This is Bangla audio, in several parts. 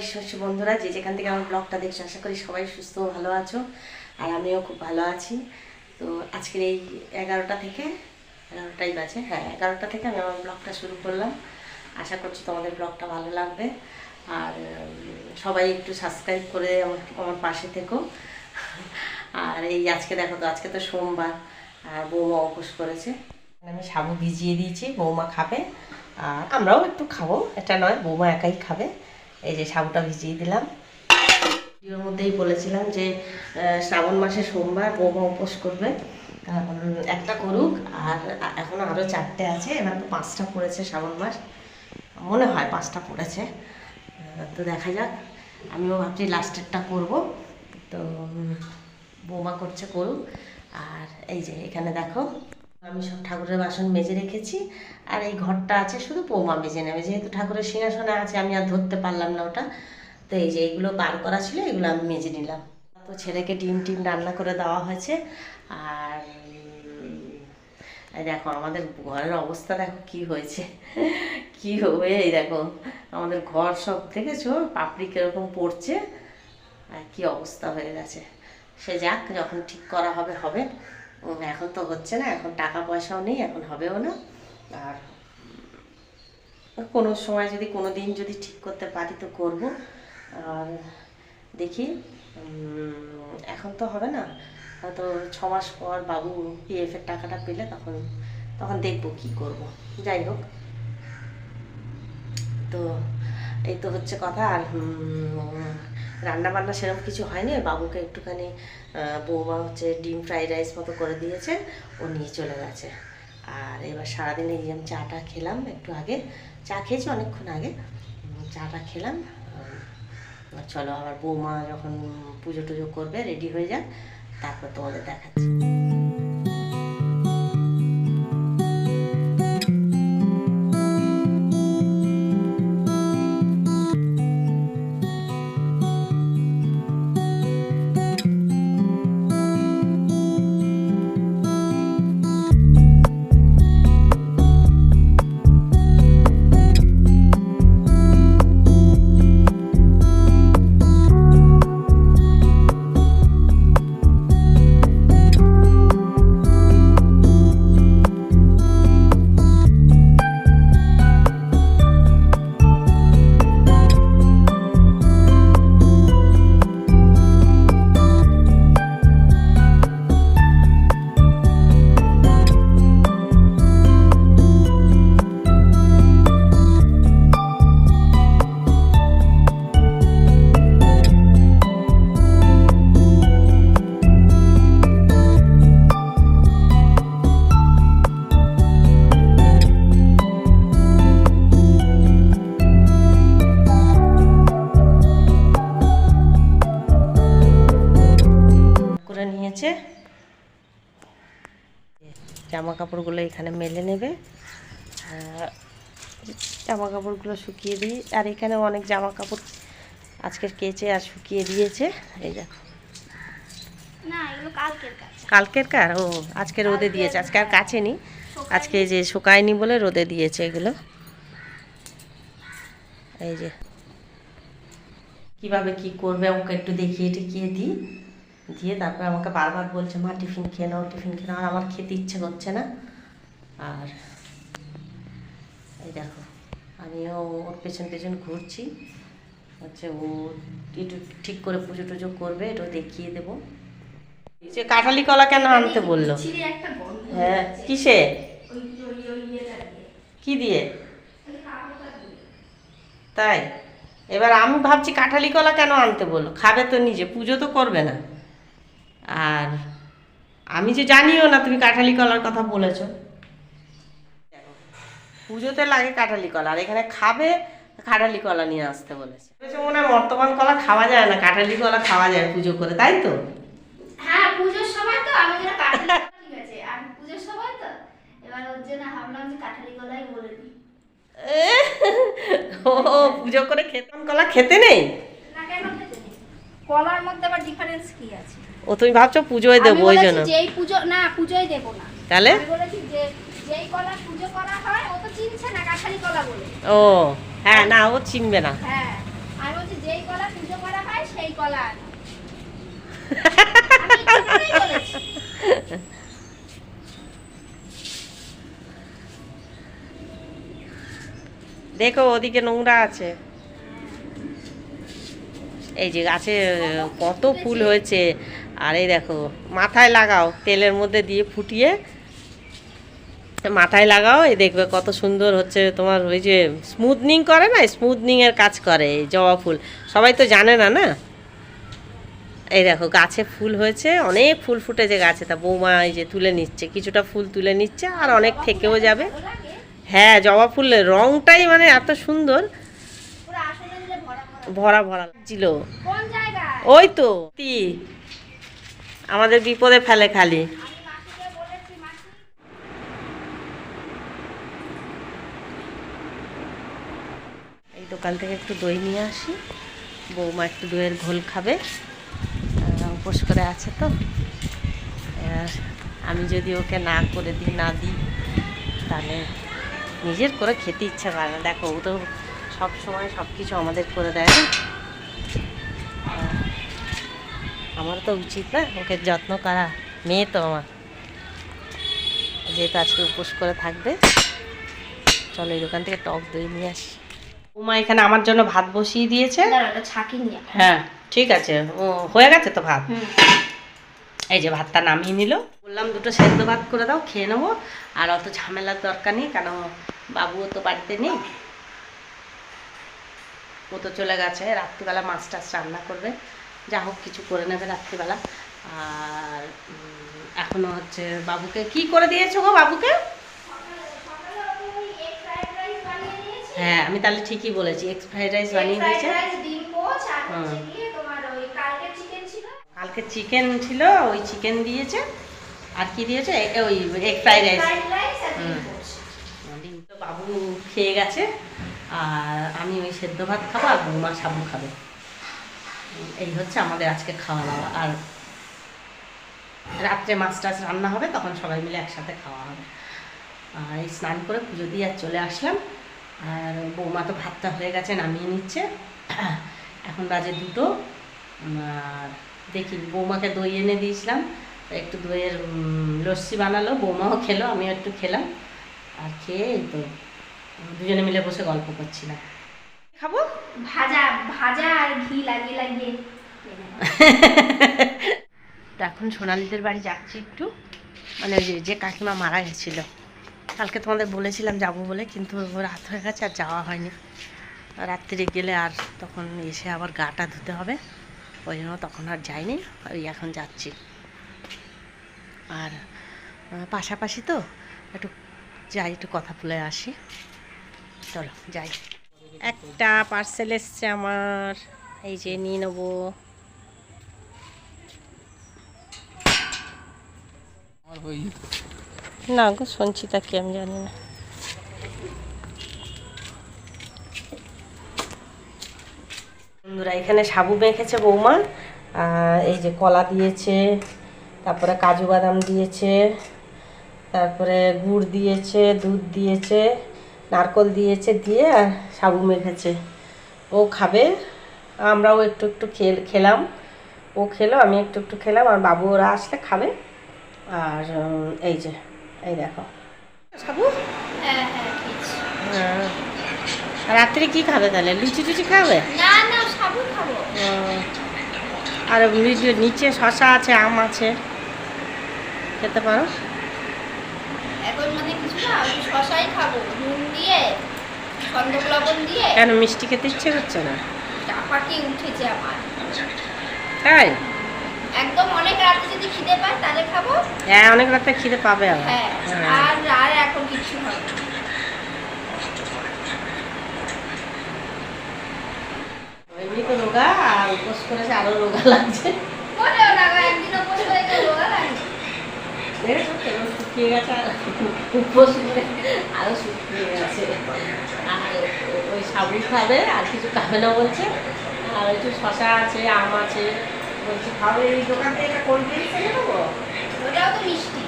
ঈশ্বর বন্ধুরা, যে যেখান থেকে আমার ব্লগটা দেখছো, আশা করি সবাই সুস্থ ও ভালো আছো। আর আমিও খুব ভালো আছি। তো আজকের এই 11টা থেকে 11টাই বাজে, হ্যাঁ 11টা থেকে আমি আমার ব্লগটা শুরু করলাম। আশা করছি তোমাদের ব্লগটা ভালো লাগবে। আর সবাই একটু সাবস্ক্রাইব করে আমার পাশে থেকো। আর এই আজকে দেখো তো, আজকে তো সোমবার আর বৌমা উপোস করেছে। আমি সাবু ভিজিয়ে দিয়েছি, বৌমা খাবে আর আমরাও একটু খাবো, এটা নয় বৌমা একাই খাবে। এই যে সাবুটা ভিজিয়ে দিলাম। ভিডিওর মধ্যেই বলেছিলাম যে শ্রাবণ মাসে সোমবার বৌমা উপোস করবে, একটা করুক। আর এখন আরও 4টে আছে, এবার তো 5টা পড়েছে শ্রাবণ মাস, মনে হয় 5টা পড়েছে। তো দেখা যাক, আমিও ভাবছি লাস্টেরটা করব। তো বৌমা করছে, করুক। আর এই যে এখানে দেখো, আমি সব ঠাকুরের বাসন মেজে রেখেছি। আর এই ঘরটা আছে, শুধু বৌমা মেজে নেবে, যেহেতু ঠাকুরের সিংহাসনে আছে, আমি আর ধরতে পারলাম না ওটা। তো এই যে এইগুলো বার করা ছিল, এগুলো আমি মেজে নিলাম। তো ছেলেকে ডিম রান্না করে দেওয়া হয়েছে। আর এই দেখো আমাদের ঘরের অবস্থা দেখো কি হয়েছে, কি হবে। এই দেখো আমাদের ঘর সব দেখেছো, পাপড়ি কিরকম পড়ছে আর কি অবস্থা হয়ে গেছে। সে যাক, যখন ঠিক করা হবে হবে, এখন তো হচ্ছে না, এখন টাকা পয়সাও নেই, এখন হবেও না। আর কোনো সময় যদি কোনো দিন যদি ঠিক করতে পারি তো করব। আর দেখি, এখন তো হবে না, হয়তো 6 মাস পর বাবু পিএফের টাকাটা পেলে তখন তখন দেখবো কি করব। যাই হোক, তো এই তো হচ্ছে কথা। আর রান্না বান্না সেরকম কিছু হয়নি, বাবুকে একটুখানি বৌমা হচ্ছে ডিম ফ্রাইড রাইস মতো করে দিয়েছে, ও নিয়ে চলে গেছে। আর এবার সারাদিনে এই আমি চাটা খেলাম, একটু আগে চা খেয়েছি, অনেকক্ষণ আগে চাটা খেলাম। চলো আবার বৌমা যখন পুজো টুজো করবে, রেডি হয়ে যাক, তারপর তোমাদের দেখাচ্ছি। নিয়েছে জামা কাপড়গুলো এখানে মেলে নেবে, জামা কাপড়গুলো শুকিয়ে দিই। আর এখানে অনেক জামা কাপড় আজকে কেচে আর শুকিয়ে দিয়েছে। এই দেখো, না এগুলো কালকের কাজ। কালকের কার? ও আজকে রোদে দিয়েছে, আজকে আর কাচেনি, আজকে যে শুকায়নি বলে রোদে দিয়েছে এগুলো। এই যে কিভাবে কি করবে ওকে একটু দেখিয়ে টিকিয়ে দিই, দিয়ে তারপর আমাকে বারবার বলছে মা টিফিন খেয়ে নাও, টিফিন খেয়ে নাও। আর আমার খেতে ইচ্ছে করছে না। আর এই দেখো আমিও ওর পেছন পেছন ঘুরছি, হচ্ছে ও একটু ঠিক করে পুজো টুজো করবে, এটা দেখিয়ে দেবো। যে কাঁঠালি কলা কেন আনতে বললো? হ্যাঁ, কিসে? কি দিয়ে? তাই এবার আমি ভাবছি কাঁঠালি কলা কেন আনতে বললো, খাবে তো নিজে, পুজো তো করবে না। আর আমি যে জানিও না তুমি কাঁঠালি কলার কথা বলেছো। পুজোতে লাগে কাঁঠালি কলা, আর এখানে খাবে কাঁঠালি কলা নিয়ে আসতে বলেছে। মনে হয় বর্তমান কলা খাওয়া যায় না, কাঁঠালি কলা খাওয়া যায় পুজো করে, তাই তো? হ্যাঁ পুজোর সময় তো আমি যেন কাঁঠালি কলা, ঠিক আছে, আমি পুজোর সময় তো এবার ওর জন্য ভাবলাম যে কাঁঠালি কলাই বলে দিই। ও পুজো করে খেতাম, কলা খেতে নেই না কেন খেতে নেই? কলার মধ্যে আবার ডিফারেন্স কি আছে? ও তুমি ভাবছো পুজোয় দেবো ওই জন্য? যেই পুজো না, পুজোয় দেব না। তাহলে আমি বলেছি যে যেই কলা পুজো করা হয় ও তো চিনছে না কাঁঠালি কলা বলে। ও হ্যাঁ, না ও চিনবে না। হ্যাঁ আমি বলছি যেই বলার। আমি ইচ্ছে করেই বলেছি। দেখো ওদিকে নোংরা আছে। এই যে গাছে কত ফুল হয়েছে। আর এই দেখো মাথায় লাগাও, তেলের মধ্যে দিয়ে ফুটিয়ে মাথায় লাগাও, এই দেখবে কত সুন্দর হচ্ছে। তোমার ওই যে স্মুথনিং করে না, স্মুথনিংয়ের কাজ করে এই জবা ফুল। সবাই তো জানে না, না? এই দেখো গাছে ফুল হয়েছে, অনেক ফুল ফুটেছে গাছে। তা বৌমা এই যে তুলে নিচ্ছে, কিছুটা ফুল তুলে নিচ্ছে, আর অনেক থেকেও যাবে। ভালো লাগে। হ্যাঁ, জবা ফুলের রংটাই মানে এত সুন্দর, পুরো আসনে দিলে ভরা ভরা। ভরা ভরা ছিল। কোন জায়গায়? ওই তো আমাদের বিপদে ফেলে খালি। আমি মাসিকে বলেছি, মাসি এই দোকান থেকে একটু দই নিয়ে আসি, বৌমা একটু দইয়ের ঘোল খাবে, উপোস করে আছে তো। আর আমি যদি ওকে না করে দিই, না দিই, তাহলে নিজের করে খেতে ইচ্ছা করে না। দেখো ও তো সব সময় সব কিছু আমাদের করে দেয় না। আমার তো উচিত না ওকে যত্ন করা, মেয়ে তো আমার। যেহেতু আজকে উপোস করে থাকবে, চলো এই দোকান থেকে টক দই নিয়ে আসি। উমা এখানে আমার জন্য ভাত বসিয়ে দিয়েছে। দাঁড়া, ওটা ছাঁকি নিয়ে। হ্যাঁ ঠিক আছে, ও হয়ে গেছে তো ভাত। হুম। এই যে ভাতটা নামিয়ে নিল, বললাম দুটো সেদ্ধ ভাত করে দাও, খেয়ে নেবো। আর অত ঝামেলার দরকার নেই, কারণ বাবুও তো বাড়িতে নেই, ও তো চলে গেছে। রাত্রিবেলা মাছ টাছ রান্না করবে, যা হোক কিছু করে নেবে রাত্রিবেলা। আর এখনো হচ্ছে বাবুকে কি করে দিয়েছো গো বাবুকে? সকালে ওই এগ ফ্রাইড রাইস বানিয়ে দিয়েছি। হ্যাঁ আমি তাহলে ঠিকই বলেছি, এগ ফ্রাইড রাইস বানিয়ে দিয়েছে। ফ্রাইড রাইস, ডিম পোচ, আর হুম। হচ্ছে গিয়ে তোমার ওই কালকের চিকেন ছিল। কালকে চিকেন ছিল, ওই চিকেন দিয়েছে। আর কি দিয়েছে? ওই egg fried rice. Fried rice আর ডিম হুম। পোচ। ডিম তো বাবু খেয়ে গেছে, আর আমি ওই সেদ্ধ ভাত খাবো, আর বৌমা সাবু খাবে। এই হচ্ছে আমাদের আজকে খাওয়া দাওয়া। আর রাত্রে মাছ টাছ রান্না হবে, তখন সবাই মিলে একসাথে খাওয়া হবে। আর এই স্নান করে পুজো দিয়ে আর চলে আসলাম। আর বৌমা তো ভাতটা হয়ে গেছে, নামিয়ে নিচ্ছে। এখন বাজে 2টো। আর দেখি, বৌমাকে দই এনে দিয়েছিলাম, একটু দইয়ের লস্যি বানালো, বৌমাও খেলো, আমিও একটু খেলাম। আর খেয়ে এই তো দুজনে মিলে বসে গল্প করছিলাম। খাবো ভাজা ভাজা আর ঘি লাগিয়ে লাগিয়ে। তো এখন সোনালীদের বাড়ি যাচ্ছি একটু, মানে ওই যে কাকিমা মারা গেছিল। কালকে তোমাদের বলেছিলাম যাবো বলে, কিন্তু রাত হয়ে গেছে আর যাওয়া হয়নি। রাত্রিরে গেলে আর তখন এসে আবার গাটা ধুতে হবে, ওই জন্য তখন আর যাইনি। ওই এখন যাচ্ছি। আর পাশাপাশি তো একটু যাই, একটু কথা বলে আসি। চলো যাই। একটা পার্সেল এসছে আমার, এই যে নিয়ে নেবো। না গো, সঞ্চিতা কি আমি জানি না। বন্ধুরা এখানে সাবু মেখেছে বৌমা, এই যে কলা দিয়েছে, তারপরে কাজু বাদাম দিয়েছে, তারপরে গুড় দিয়েছে, দুধ দিয়েছে, নারকল দিয়েছে, দিয়ে আর সাবু মেখেছে। ও খাবে, আমরাও একটু একটু খেলাম। ও খেলো, আমি একটু একটু খেলাম, আর বাবু ওরা আসলে খাবে। আর এই যে এই দেখো সাবু। হ্যাঁ হ্যাঁ খেয়েছি। হ্যাঁ। আর রাত্রে কি খাবে তাহলে? লুচি টুচি খাবে? না না, সাবু খাবো। আর নিচে শশা আছে, আম আছে, খেতে পারো। এখন মানে কিছু না, আমি শশাই খাবো, নুন দিয়ে, সন্দক লবণ দিয়ে। কেন মিষ্টি খেতে ইচ্ছে করছে না? চাপাটি উঠেছে আমার। তাই? একদম অনেক রাতে যদি খিদে পায় তাহলে খাবো। হ্যাঁ অনেক রাতে খিদে পাবে আবার। হ্যাঁ, হ্যাঁ। আর এখন কিছু হবে না। এমনি তো রোগা, আর উপোস করেছে আরো রোগা লাগছে। মোটেও না গো, একদিন উপোস করে কেউ রোগা লাগে। দেখেছো কেমন শুকিয়ে গেছে, আর উপোস করে আরো শুকিয়ে গেছে। আর ওই সাবু খাবে, আর কিছু খাবে না বলছে। আর একটু শশা আছে, আম আছে, বলছি খাবে। এই দোকান থেকে একটা কোল্ড ড্রিঙ্কস এনে দেবো? ওটাও তো মিষ্টি।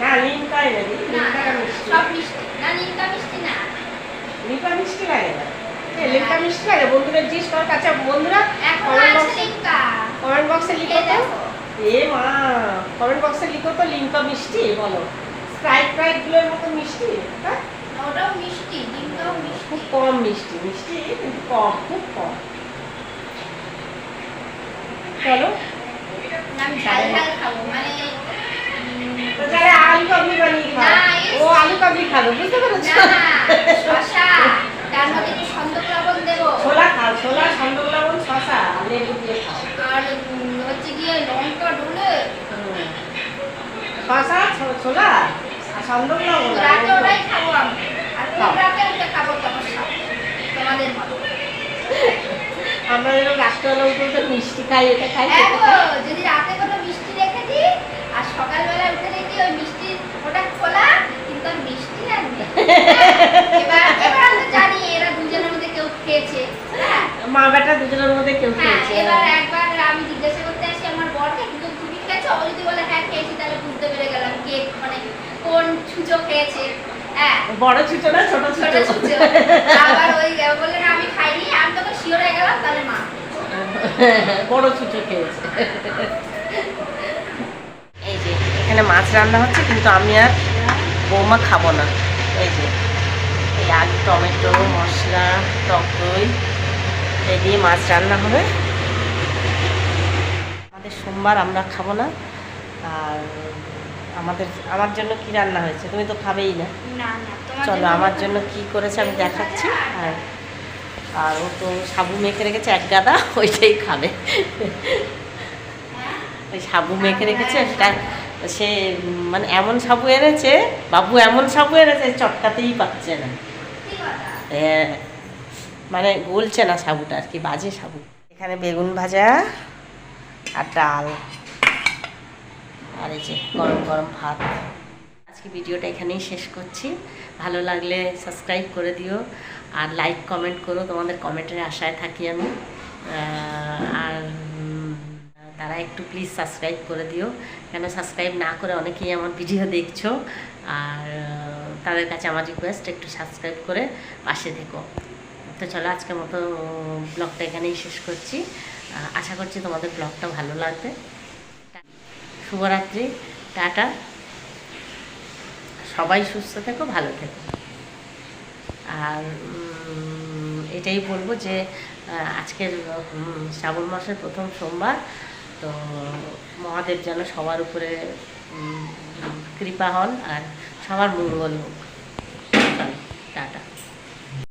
না লিমকা এনে দিই, না লিমকাটা না, মিষ্টি। সব মিষ্টি না, নিমকা মিষ্টি না। লিমকা মিষ্টি লাগে না, লিমকা মিষ্টি কারে বন্ধুরা জিজ্ঞেস কর কাছে বন্ধুরা এখন আছে লিঙ্কা কমেন্ট বক্সে লিখো এই তো দেখো এ মা কমেন্ট বক্সে লিখো তো লিঙ্কা মিষ্টি বলো স্প্রাইট গুলোর মতো মিষ্টি হ্যাঁ ওটাও মিষ্টি লিঙ্কাও মিষ্টি খুব কম মিষ্টি মিষ্টি কিন্তু কম খুব কম চলো আমি ঝাল ঝাল খাবো মানে তো তাহলে আলু কাবলি বানিয়ে খাও না, ও আলু কাবলি খাবে বুঝতে পেরেছো না শশা তার মধ্যে একটু সন্দক লবণ দেবো ছোলা খাও ছোলা সন্দক লবণ শসা আর লেবু দিয়ে খাও আর হচ্ছে গিয়ে লঙ্কা ডুলে শসা ছোলা আর সন্দক লবণ আর রাতে লেবু। ওটাই খাবো আমি আর খাও। রাতে ওটা খাবো তোমার সাথে তোমাদের মতো আমরা যেরকম রাত্রেবেলা উঠে উঠে মিষ্টি খাই এটা খাই হ্যাঁ সেটা গো, খাই। যদি রাতে কোনো মিষ্টি রেখে দিই আর সকালবেলা উঠে দেখি ওই মিষ্টি ওটা খোলা কিন্তু আর মিষ্টি আর নেই। এবার এবার আমি তো জানি এরা দুজনের মধ্যে কেউ খেয়েছে হ্যাঁ মা বেটা দুজনের মধ্যে কেউ হ্যাঁ খেয়েছে এবার একবার আমি জিজ্ঞাসা করতে আসি আমার বরকে কিন্তু তুমি খেয়েছো ও যদি বলে হ্যাঁ খেয়েছি তাহলে বুঝতে পেরে গেলাম কে মানে কোন ছুঁচো খেয়েছে হ্যাঁ বড় ছুটো না ছোট ছোট ছুটো ছুঁচো আবার ওই বললে না আমি খাইনি আমি তখন শিওর হয়ে গেলাম তাহলে মা বড় ছুটো খেয়েছে এই যে এখানে মাছ রান্না হচ্ছে কিন্তু আমি আর বৌমা খাবো না এই যে এই আলু টমেটো মশলা টক দই এই দিয়ে মাছ রান্না হবে আমাদের সোমবার আমরা খাবো না আর আমার জন্য কি রান্না হয়েছে তুমি তো খাবেই না না না তোমার চলো আমার জন্য কি করেছে আমি দেখাচ্ছি আর আর ও তো সাবু মেখে রেখেছে এক গাদা ওইটাই খাবে ওই সাবু মেখে রেখেছে সেটা সে মানে এমন সাবু এনেছে বাবু এমন সাবু এনেছে চটকাতেই পাচ্ছে না কি কথা হ্যাঁ মানে গলছে না সাবুটা আর কি বাজে সাবু এখানে বেগুন ভাজা আর ডাল আর এই যে গরম গরম ভাত আজকে ভিডিওটা এখানেই শেষ করছি ভালো লাগলে সাবস্ক্রাইব করে দিও আর লাইক কমেন্ট করো তোমাদের কমেন্টের আশায় থাকি আমি আর তারা একটু প্লিজ সাবস্ক্রাইব করে দিও কেন সাবস্ক্রাইব না করে অনেকেই আমার ভিডিও দেখছো আর তাদের কাছে আমার রিকোয়েস্ট একটু সাবস্ক্রাইব করে পাশে থেকো তো চলো আজকের মতো ব্লগটা এখানেই শেষ করছি আশা করছি তোমাদের ব্লগটা ভালো লাগবে শুভরাত্রি টাটা সবাই সুস্থ থেকো ভালো থেকো আর এটাই বলবো যে আজকের শ্রাবণ মাসের প্রথম সোমবার তো মহাদেব যেন সবার উপরে কৃপা হন আর সবার মঙ্গল হোক টাটা